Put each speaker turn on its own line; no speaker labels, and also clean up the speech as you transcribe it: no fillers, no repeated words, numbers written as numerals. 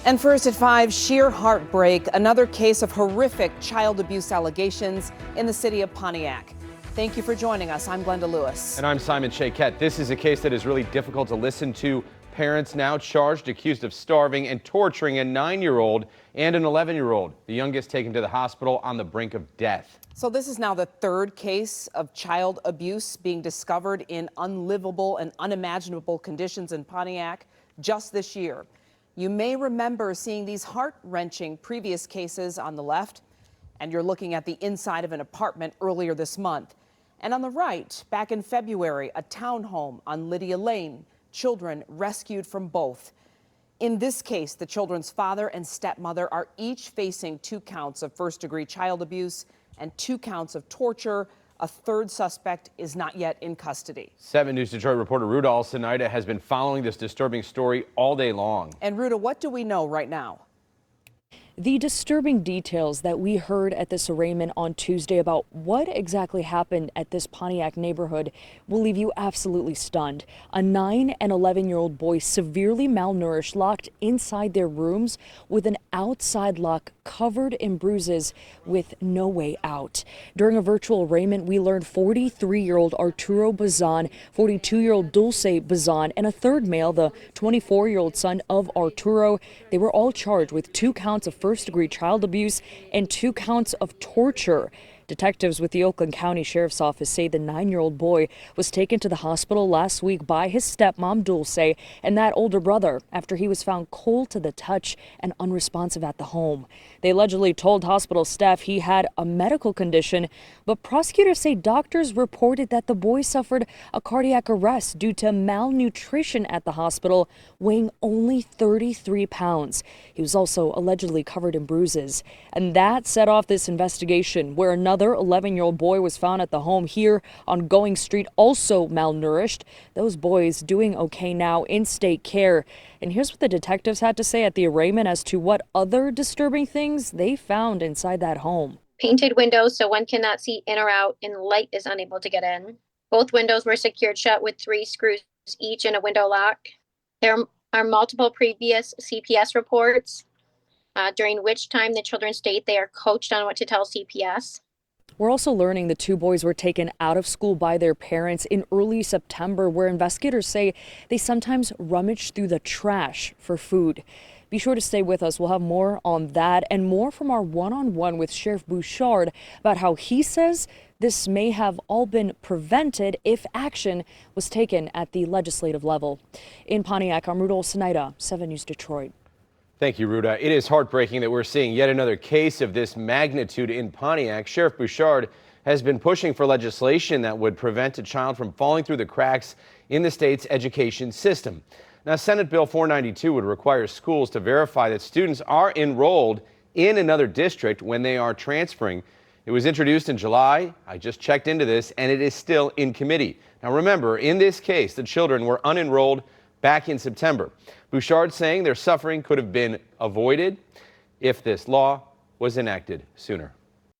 And first at 5, sheer heartbreak, another case of horrific child abuse allegations in the city of Pontiac. Thank you for joining us. I'm Glenda Lewis.
And I'm Simon Shaquette. This is a case that is really difficult to listen to. Parents now charged, accused of starving and torturing a 9-year-old and an 11-year-old, the youngest taken to the hospital on the brink of death.
So this is now the third case of child abuse being discovered in unlivable and unimaginable conditions in Pontiac just this year. You may remember seeing these heart-wrenching previous cases on the left, and you're looking at the inside of an apartment earlier this month. And on the right, back in February, a townhome on Lydia Lane, children rescued from both. In this case, the children's father and stepmother are each facing 2 counts of first-degree child abuse and 2 counts of torture. A third suspect is not yet in custody.
7 News Detroit reporter Ruda Alcinaita has been following this disturbing story all day long.
And Ruda, what do we know right now?
The disturbing details that we heard at this arraignment on Tuesday about what exactly happened at this Pontiac neighborhood will leave you absolutely stunned. A 9 and 11-year-old boy severely malnourished, locked inside their rooms with an outside lock covered in bruises with no way out. During a virtual arraignment, we learned 43-year-old Arturo Bazan, 42-year-old Dulce Bazan, and a third male, the 24-year-old son of Arturo. They were all charged with 2 counts of first-degree child abuse and 2 counts of torture. Detectives with the Oakland County Sheriff's Office say the 9-year-old boy was taken to the hospital last week by his stepmom, Dulce, and that older brother after he was found cold to the touch and unresponsive at the home. They allegedly told hospital staff he had a medical condition, but prosecutors say doctors reported that the boy suffered a cardiac arrest due to malnutrition at the hospital, weighing only 33 pounds. He was also allegedly covered in bruises. And that set off this investigation, where another 11-year-old boy was found at the home here on Going Street, also malnourished. Those boys doing okay now in state care. And here's what the detectives had to say at the arraignment as to what other disturbing things they found inside that home.
Painted windows so one cannot see in or out, and light is unable to get in. Both windows were secured shut with 3 screws each in a window lock. There are multiple previous CPS reports, during which time the children state they are coached on what to tell CPS.
We're also learning the 2 boys were taken out of school by their parents in early September, where investigators say they sometimes rummage through the trash for food. Be sure to stay with us. We'll have more on that and more from our one-on-one with Sheriff Bouchard about how he says this may have all been prevented if action was taken at the legislative level. In Pontiac, I'm Ruda Alcinaita, 7 News Detroit.
Thank you, Ruda. It is heartbreaking that we're seeing yet another case of this magnitude in Pontiac. Sheriff Bouchard has been pushing for legislation that would prevent a child from falling through the cracks in the state's education system. Now, Senate Bill 492 would require schools to verify that students are enrolled in another district when they are transferring. It was introduced in July. I just checked into this, and it is still in committee. Now, remember, in this case, the children were unenrolled back in September. Bouchard saying their suffering could have been avoided if this law was enacted sooner.